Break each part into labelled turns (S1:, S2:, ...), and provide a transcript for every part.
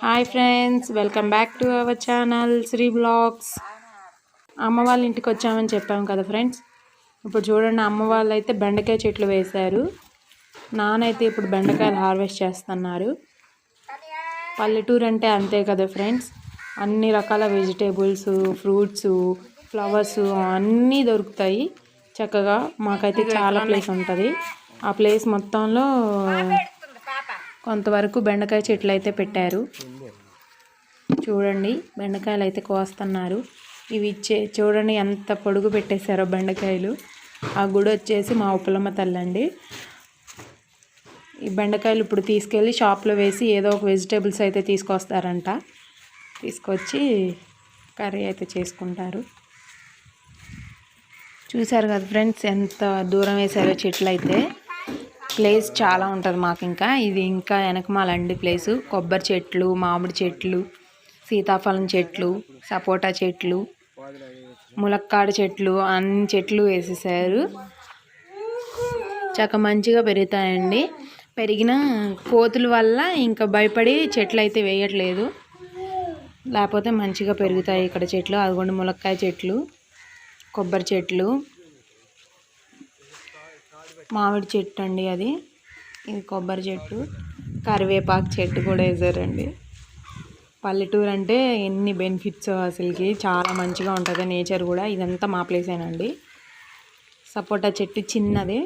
S1: Hi friends, welcome back to our channel Shri blogs. అమ్మ వాళ్ళ ఇంటికి వచ్చామని చెప్పాము కదా ఫ్రెండ్స్. ఇప్పుడు చూడండి, అమ్మ వాళ్ళు అయితే బెండకాయ చెట్లు వేశారు. నానైతే ఇప్పుడు బెండకాయలు హార్వెస్ట్ చేస్తున్నారు. పల్లెటూరు అంటే అంతే కదా ఫ్రెండ్స్, అన్ని రకాల వెజిటేబుల్స్, ఫ్రూట్స్, ఫ్లవర్స్ అన్నీ దొరుకుతాయి చక్కగా. మాకైతే చాలా ప్లేస్ ఉంటుంది. ఆ ప్లేస్ మొత్తంలో కొంతవరకు బెండకాయ చెట్లు అయితే పెట్టారు. చూడండి, బెండకాయలు అయితే కోస్తున్నారు. ఇవి చూడండి ఎంత పొడుగు పెట్టేశారో బెండకాయలు. ఆ గుడి వచ్చేసి మా ఉప్పలమ్మ తల్లి అండి. ఈ బెండకాయలు ఇప్పుడు తీసుకెళ్ళి షాప్లో వేసి ఏదో ఒక వెజిటేబుల్స్ అయితే తీసుకొస్తారంట. తీసుకొచ్చి కర్రీ అయితే చేసుకుంటారు. చూసారు కదా ఫ్రెండ్స్, ఎంత దూరం వేసారో చెట్లు అయితే. ప్లేస్ చాలా ఉంటుంది మాకు. ఇది ఇంకా వెనకమాలండి ప్లేసు. కొబ్బరి చెట్లు, మామిడి చెట్లు, సీతాఫలం చెట్లు, సపోటా చెట్లు, ములక్కాడ చెట్లు, అన్ని చెట్లు వేసేసారు. చక్క మంచిగా పెరుగుతాయండి. పెరిగిన కోతుల వల్ల ఇంకా భయపడి చెట్లు అయితే వేయట్లేదు, లేకపోతే మంచిగా పెరుగుతాయి ఇక్కడ చెట్లు. అదిగోండి ములక్కాయ చెట్లు, కొబ్బరి చెట్లు, మామిడి చెట్టు అండి అది. ఇది కొబ్బరి చెట్టు, కరివేపాకు చెట్టు కూడా వేసారండి. పల్లెటూరు అంటే ఎన్ని బెనిఫిట్స్, అసలుకి చాలా మంచిగా ఉంటుంది నేచర్ కూడా. ఇదంతా మా ప్లేసేనండి. సపోటా చెట్టు చిన్నది,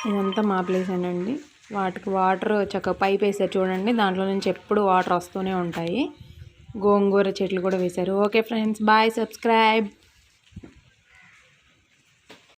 S1: ఇదంతా మా ప్లేసేనండి. వాటికి వాటర్ చక్కగా పైప్ వేసారు చూడండి, దాంట్లో నుంచి ఎప్పుడు వాటర్ వస్తూనే ఉంటాయి. గోంగూర చెట్లు కూడా వేశారు. Okay friends, bye, subscribe.